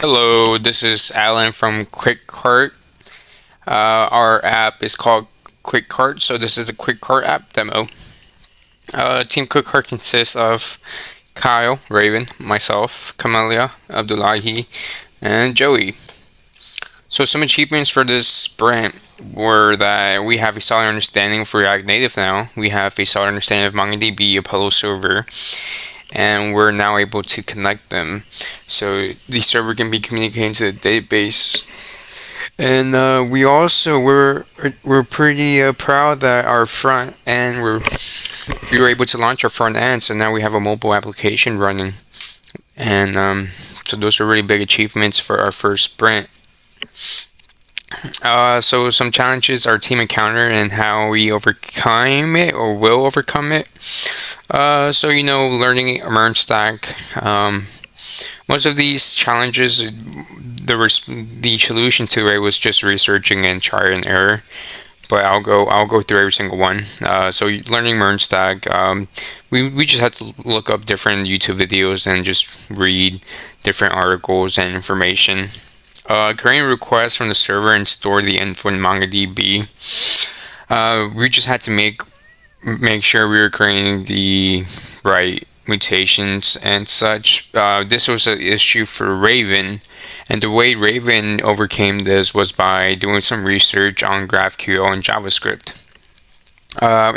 Hello, this is Alan from QuickCart. Our app is called QuickCart, so this is the QuickCart app demo. Team QuickCart consists of Kyle, Raven, myself, Camelia, Abdullahi, and Joey. So some achievements for this sprint were that we have a solid understanding for React Native now. We have a solid understanding of MongoDB, Apollo server, and we're now able to connect them. So the server can be communicating to the database. And we're pretty proud that our front end we were able to launch our front end, so now we have a mobile application running, and so those are really big achievements for our first sprint. So some challenges our team encountered and how we overcome it or will overcome it. Learning a MERN stack. Most of these challenges, the solution to it was just researching and trial and error. But I'll go through every single one. So learning MERN stack, we just had to look up different YouTube videos and just read different articles and information. Creating requests from the server and store the info in MongoDB. We just had to make sure we were creating the right mutations and such. This was an issue for Raven, and the way Raven overcame this was by doing some research on GraphQL and JavaScript.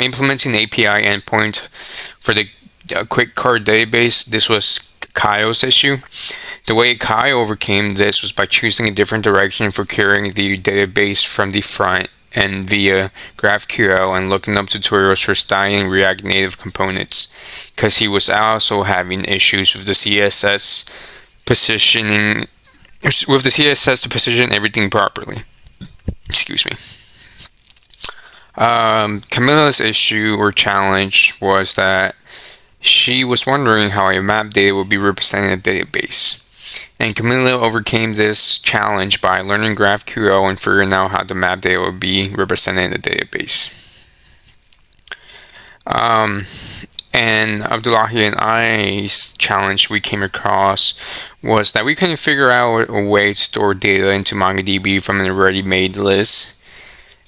Implementing API endpoint for the QuickCart database. This was Kyle's issue. The way Kyle overcame this was by choosing a different direction for querying the database from the front and via GraphQL and looking up tutorials for styling React Native components, because he was also having issues with the CSS positioning, with the CSS to position everything properly. Excuse me. Camilla's issue or challenge was that she was wondering how a map data would be represented in a database. And Camilla overcame this challenge by learning GraphQL and figuring out how the map data would be represented in the database. And Abdullahi and I's challenge we came across was that we couldn't figure out a way to store data into MongoDB from an already made list.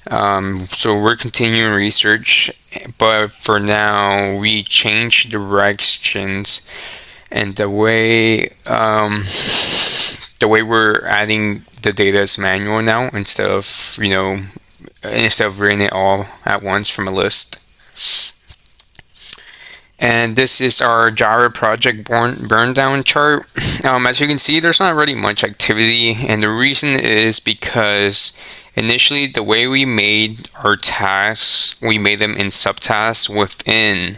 So we're continuing research, but for now we changed directions, and the way we're adding the data is manual now instead of reading it all at once from a list. And this is our Java project burn down chart. As you can see, there's not really much activity, and the reason is because initially the way we made our tasks, we made them in subtasks within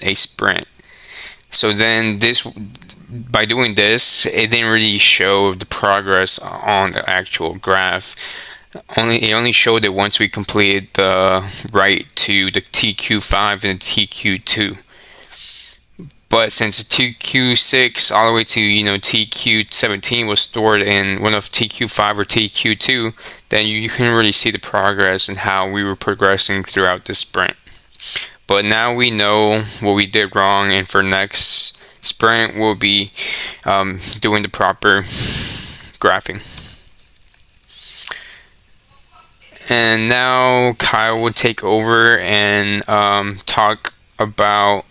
a sprint. So then by doing this, it didn't really show the progress on the actual graph. It only showed it once we completed the write to the TQ5 and the TQ2. But since TQ6 all the way to TQ17 was stored in one of TQ5 or TQ2, then you can really see the progress and how we were progressing throughout the sprint. But now we know what we did wrong, and for next sprint we'll be doing the proper graphing. And now Kyle will take over and talk about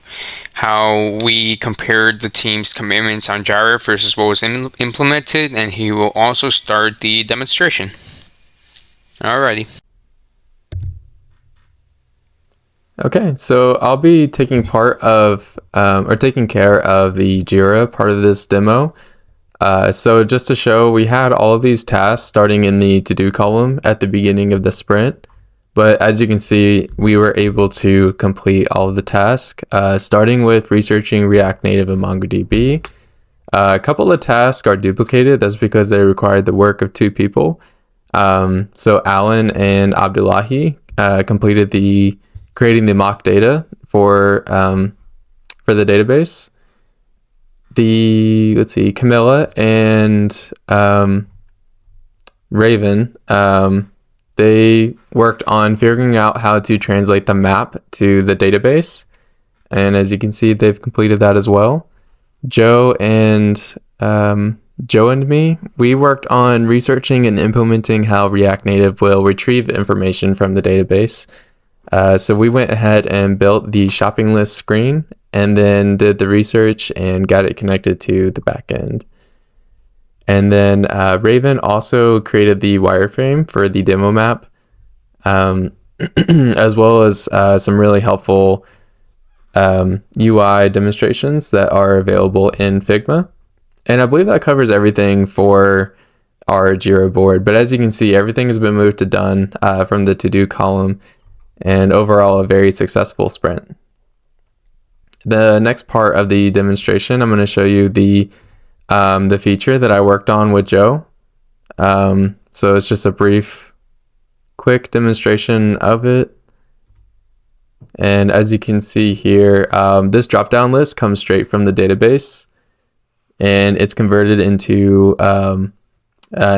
how we compared the team's commitments on Jira versus what was implemented, and he will also start the demonstration. Alrighty. Okay, so I'll be taking care of the Jira part of this demo. So just to show, we had all of these tasks starting in the to-do column at the beginning of the sprint, but as you can see, we were able to complete all of the tasks, starting with researching React Native and MongoDB. A couple of tasks are duplicated. That's because they required the work of two people. So Alan and Abdullahi completed creating the mock data for the database. Camilla and Raven, they worked on figuring out how to translate the map to the database. and as you can see, they've completed that as well. Joe and me, we worked on researching and implementing how React Native will retrieve information from the database. So we went ahead and built the shopping list screen and then did the research and got it connected to the backend. And then Raven also created the wireframe for the demo map, as well as some really helpful UI demonstrations that are available in Figma. And I believe that covers everything for our Jira board. But as you can see, everything has been moved to done from the to-do column, and overall a very successful sprint. The next part of the demonstration, I'm going to show you the feature that I worked on with Joe. So it's just a brief, quick demonstration of it. And as you can see here, this drop-down list comes straight from the database, and it's converted into an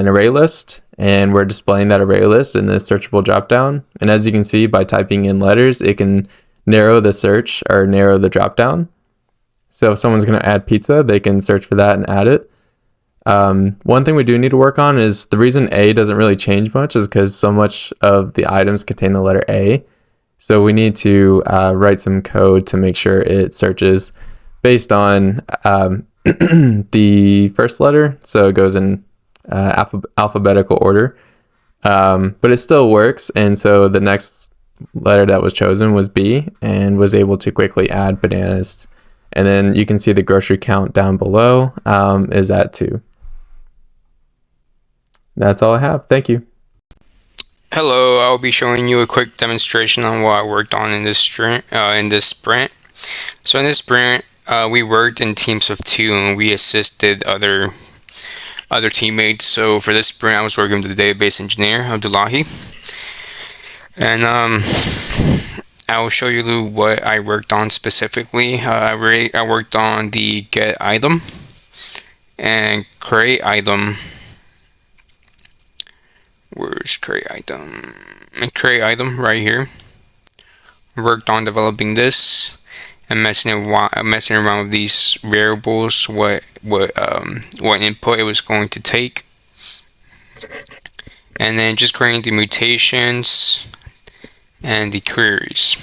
array list, and we're displaying that array list in the searchable drop-down. And as you can see, by typing in letters, it can narrow the search or narrow the drop-down. So if someone's going to add pizza, they can search for that and add it. One thing we do need to work on is the reason A doesn't really change much is because so much of the items contain the letter A. So we need to write some code to make sure it searches based on the first letter, so it goes in alphabetical order. But it still works, and so the next letter that was chosen was B, and was able to quickly add bananas. And then you can see the grocery count down below is at 2. That's all I have. Thank you. Hello, I'll be showing you a quick demonstration on what I worked on in this sprint. So in this sprint, we worked in teams of 2, and we assisted other teammates. So for this sprint, I was working with the database engineer, Abdullahi, and I will show you what I worked on specifically. I worked on the get item and create item. Where's create item? And create item right here. Worked on developing this and messing around with these variables, what input it was going to take, and then just creating the mutations and the queries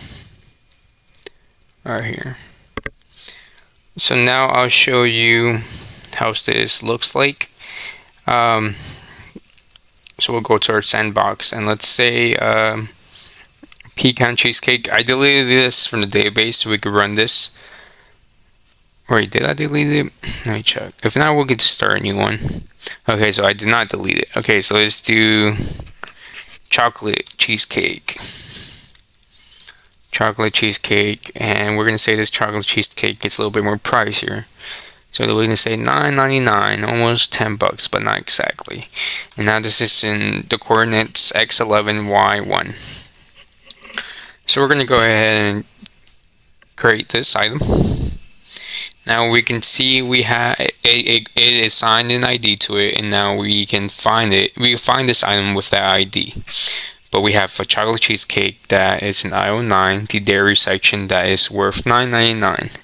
right here. So now I'll show you how this looks like. So we'll go to our sandbox, and let's say pecan cheesecake. I deleted this from the database so we could run this. Wait, did I delete it? Let me check. If not, we'll get to start a new one. Okay, so I did not delete it. Okay, so let's do chocolate cheesecake. Chocolate cheesecake, and we're gonna say this chocolate cheesecake gets a little bit more pricier. So we're going to say $9.99, almost $10, but not exactly. And now this is in the coordinates x11, y1. So we're going to go ahead and create this item. Now we can see we have it assigned an ID to it, and now we can find it. We can find this item with that ID. But we have a chocolate cheesecake that is in aisle 9, the dairy section that is worth $9.99.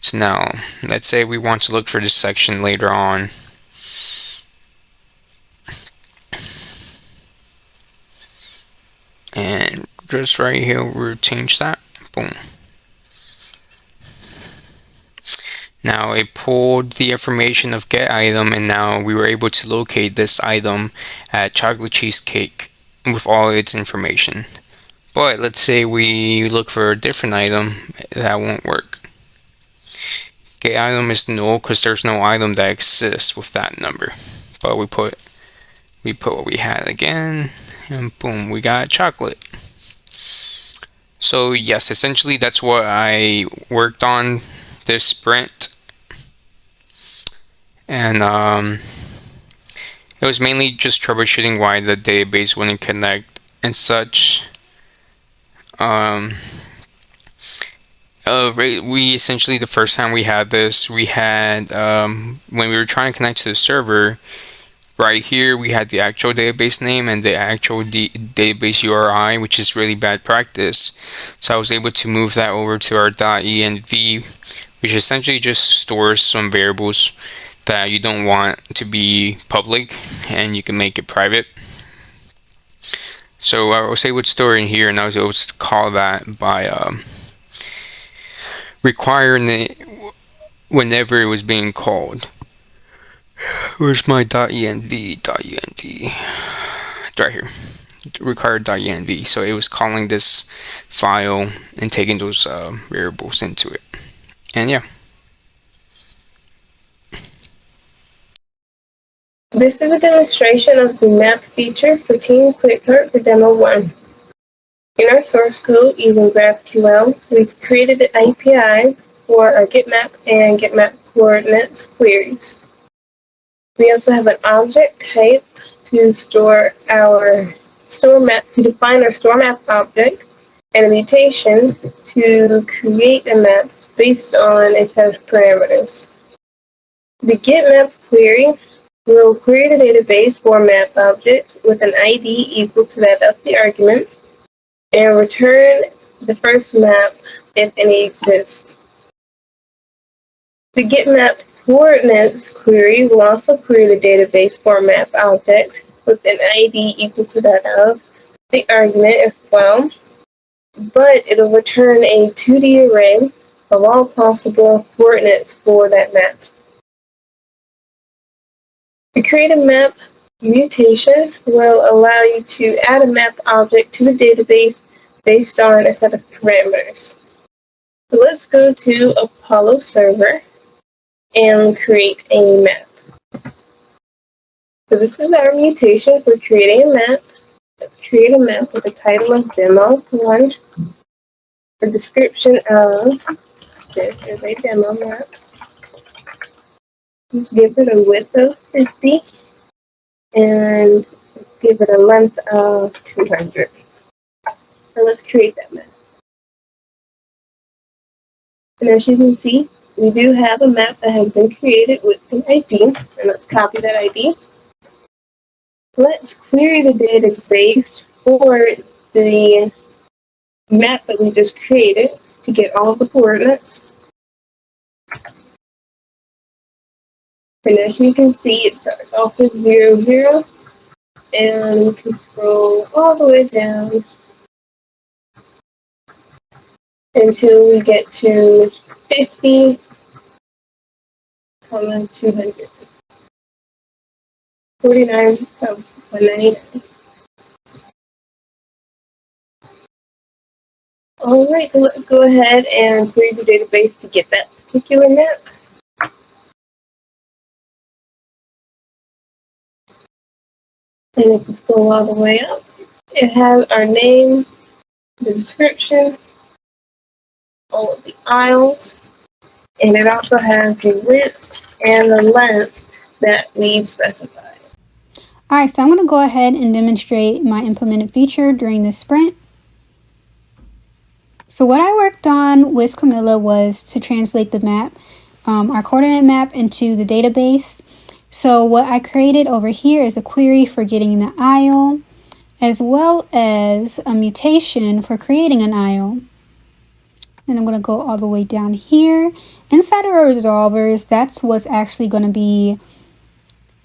So now, let's say we want to look for this section later on. And just right here, we'll change that. Boom. Now it pulled the information of get item, and now we were able to locate this item at chocolate cheesecake with all its information. But let's say we look for a different item, that won't work. Get item is null because there's no item that exists with that number. But we put what we had again, and boom, we got chocolate. So yes, essentially that's what I worked on this sprint, and it was mainly just troubleshooting why the database wouldn't connect and such. We essentially, the first time we had this, we had when we were trying to connect to the server, Right here, we had the actual database name and the actual database URI, which is really bad practice. So I was able to move that over to our .env, which essentially just stores some variables that you don't want to be public, and you can make it private. So I was able to store it in here, and I was able to call that by requiring it whenever it was being called. Where's my .env? Right here. Required .env. So it was calling this file and taking those variables into it. And yeah. This is a demonstration of the map feature for Team QuickCart for Demo 1. In our source code using GraphQL, we've created an API for our getMap and getMap coordinates queries. We also have an object type to define our store map object, and a mutation to create a map based on a set of parameters. The getMap query will query the database for map object with an ID equal to that of the argument, and return the first map if any exists. The getMap coordinates query will also query the database for map object with an ID equal to that of the argument as well, but it'll return a 2D array of all possible coordinates for that map. The create a map mutation will allow you to add a map object to the database based on a set of parameters. So let's go to Apollo server and create a map. So this is our mutation for creating a map. Let's create a map with a title of Demo 1, a description of this is a demo map. Let's give it a width of 50 and let's give it a length of 200. So let's create that map. And as you can see, we do have a map that has been created with an ID, and let's copy that ID. Let's query the database for the map that we just created to get all of the coordinates. And as you can see, it starts off with 0, 0, and you can scroll all the way down until we get to 50, 200. 49, 199. Alright, so let's go ahead and query the database to get that particular map. And if we scroll all the way up, it has our name, the description, all of the aisles, and it also has the width and the length that we specified. Alright, so I'm going to go ahead and demonstrate my implemented feature during this sprint. So what I worked on with Camilla was to translate the map, our coordinate map, into the database. So what I created over here is a query for getting the aisle, as well as a mutation for creating an aisle. And I'm going to go all the way down here. Inside of our resolvers, that's what's actually going to be,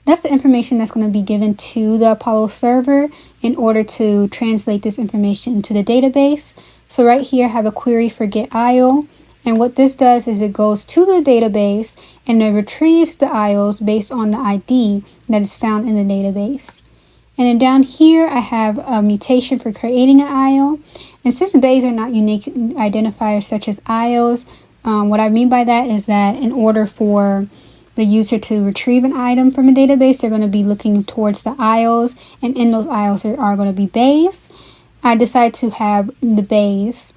that's the information that's going to be given to the Apollo server in order to translate this information into the database. So right here I have a query for get aisle. And what this does is it goes to the database and it retrieves the aisles based on the ID that is found in the database. And then down here I have a mutation for creating an aisle. And since bays are not unique identifiers such as aisles, what I mean by that is that in order for the user to retrieve an item from a database, they're going to be looking towards the aisles, and in those aisles there are going to be bays. I decided to have the bays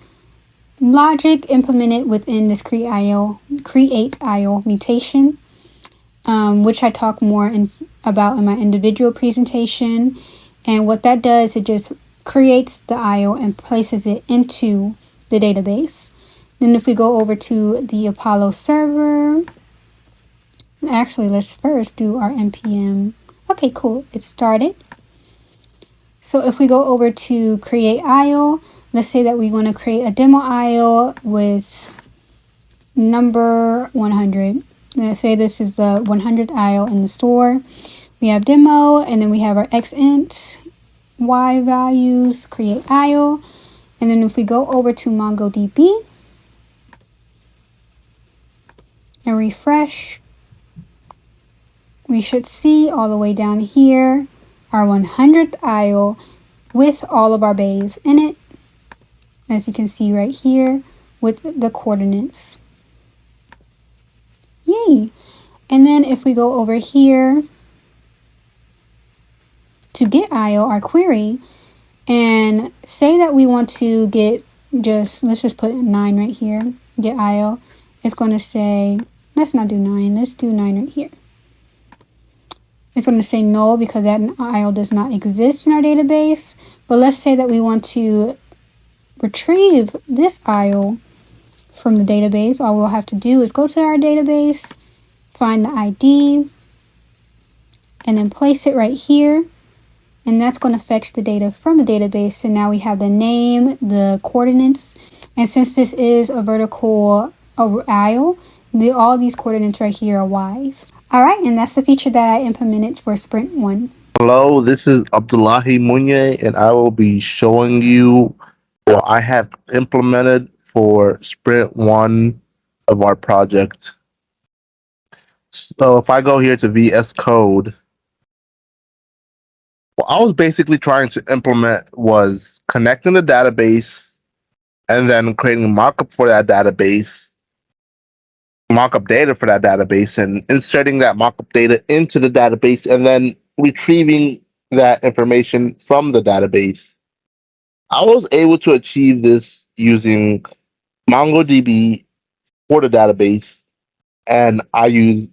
logic implemented within this create aisle mutation, which I talk more about in my individual presentation. And what that does, it just creates the aisle and places it into the database. Then if we go over to the Apollo server, actually let's first do our npm Okay, cool. It started. So if we go over to create IO, let's say that we want to create a demo IO with number 100. Let's say this is the 100th IO in the store. We have demo, and then we have our xint, y values, create IO. And then if we go over to MongoDB and refresh, we should see all the way down here our 100th IO with all of our bays in it, as you can see right here with the coordinates. Yay! And then if we go over here to get IO, our query, and say that we want to get let's just put 9 right here, get IO, it's going to say, let's not do 9, let's do 9 right here. It's going to say null because that IO does not exist in our database. But let's say that we want to retrieve this IO from the database. All we'll have to do is go to our database, find the ID, and then place it right here. And that's going to fetch the data from the database. So now we have the name, the coordinates. And since this is a vertical IO, all these coordinates right here are Y's. All right, and that's the feature that I implemented for Sprint 1. Hello, this is Abdullahi Munye, and I will be showing you what I have implemented for Sprint 1 of our project. So if I go here to VS Code, what I was basically trying to implement was connecting the database and then creating a markup for that database, markup data for that database, and inserting that markup data into the database and then retrieving that information from the database. I was able to achieve this using MongoDB for the database, and I use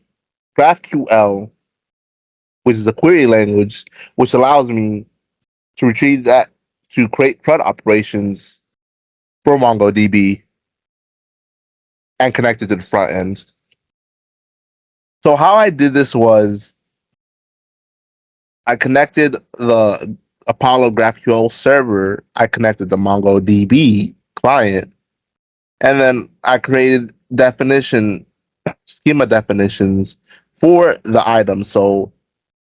GraphQL, which is a query language, which allows me to retrieve that to create CRUD operations for MongoDB and connect it to the front end. So how I did this was I connected the Apollo GraphQL server, I connected the MongoDB client, and then I created schema definitions for the item. So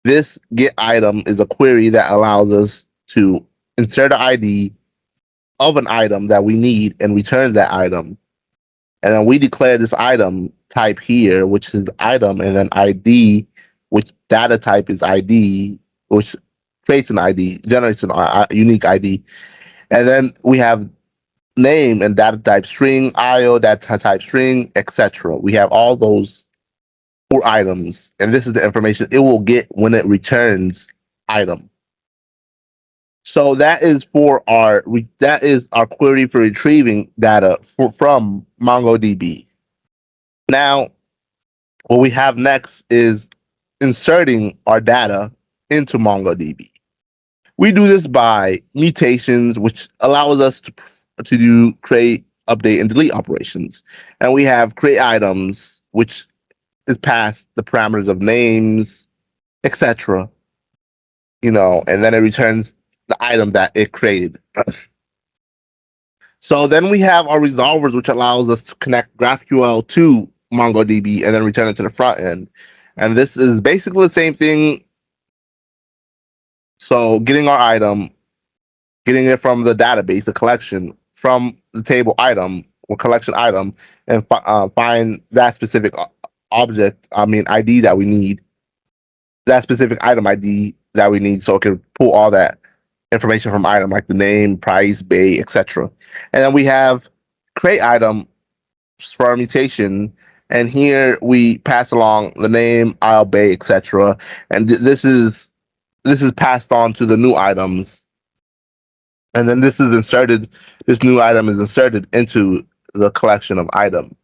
this get item is a query that allows us to insert an ID of an item that we need and returns that item. And then we declare this item type here, which is item, and then ID, which data type is ID, which creates an ID, generates a unique ID. And then we have name and data type string, IO, data type string, etc. We have all those 4 items, and this is the information it will get when it returns item. So that is our query for retrieving data from MongoDB. Now, what we have next is inserting our data into MongoDB. We do this by mutations, which allows us to do create, update, and delete operations. And we have create items, which is past the parameters of names, etc. And then it returns the item that it created. So then we have our resolvers, which allows us to connect GraphQL to MongoDB and then return it to the front end. And this is basically the same thing. So getting our item, getting it from the database, the collection, from the table item or collection item, and find that specific ID that we need, that specific item ID that we need, so it can pull all that information from item, like the name, price, bay, etc. And then we have create item for our mutation, and here we pass along the name, IO, bay, etc. And this is passed on to the new items, and then this new item is inserted into the collection of item.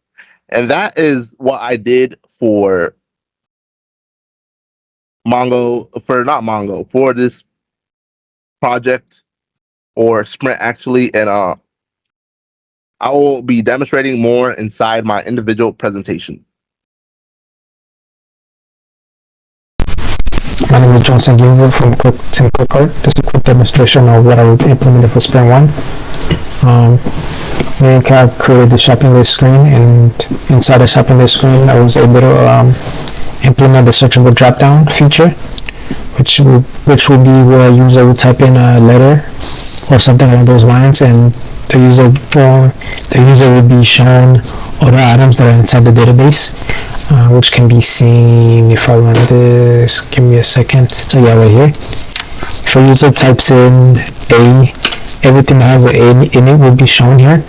And that is what I did for for this project, or Sprint actually, and I will be demonstrating more inside my individual presentation. My name is Johnson Gabriel from QuickArt. Just a quick demonstration of what I would implement for Spring 1. Me and Kat created the shopping list screen, and inside the shopping list screen I was able to implement the searchable drop-down feature, which would be where a user would type in a letter or something along those lines, and the user would be shown all the items that are inside the database, which can be seen if I run this. Give me a second. So yeah, right here. If a user types in A, everything that has an A in it will be shown here,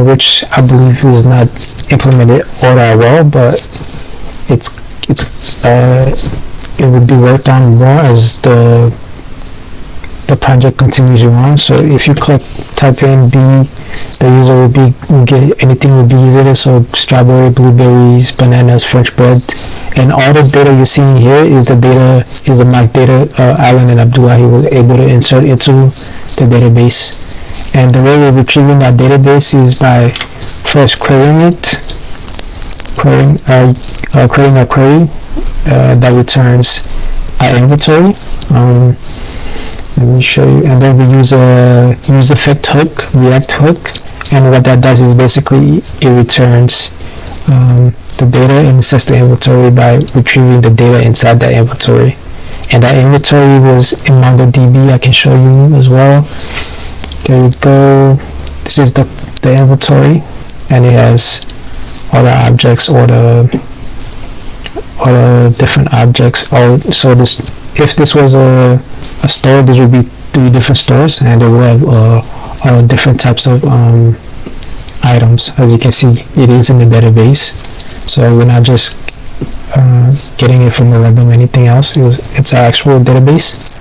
which I believe is not implemented all that well, but it would be worked on more as the project continues on. So if you type in B, the user will get anything will be easier. So strawberry, blueberries, bananas, French bread, and all the data you're seeing here is the mock data Alan and Abdullahi was able to insert into the database. And the way we're retrieving that database is by first creating a query that returns our inventory. Let me show you. And then we use a use effect hook, React hook, and what that does is basically it returns the data and sets the inventory by retrieving the data inside that inventory. And that inventory was in MongoDB. I can show you as well. There you go. This is the inventory, and it has all the objects, all the different objects. So if this was a store, this would be 3 different stores, and they will have all different types of items. As you can see, it is in the database, so we're not just getting it from the web or anything else. It's an actual database.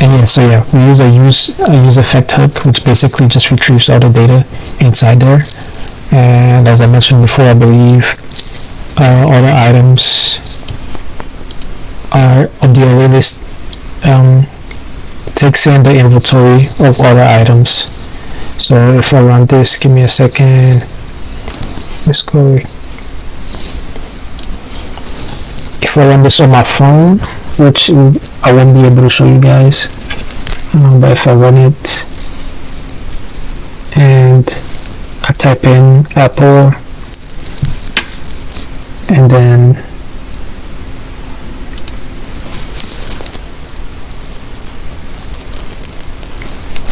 And yeah, so yeah, we use a use effect hook, which basically just retrieves all the data inside there. And as I mentioned before, I believe all the items are on the array list, takes in the inventory of all the items. So if I run this, give me a second. Let's go. If I run this on my phone, which I won't be able to show you guys, but if I run it and I type in Apple and then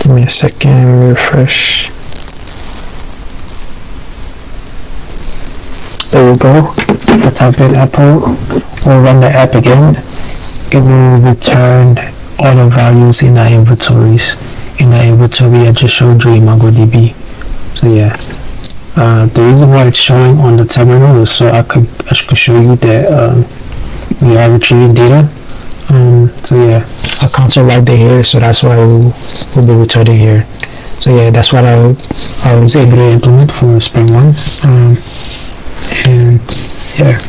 give me a second, refresh. There we go. I type in Apple, or run the app again. It will return all the values in our inventories. In the inventory I just showed you in MongoDB. So yeah, the reason why it's showing on the terminal is so I could show you that we are retrieving data. So yeah, our console right there here, so that's why we'll be returning here. So yeah, that's what I was able to implement for Spring 1. And yeah.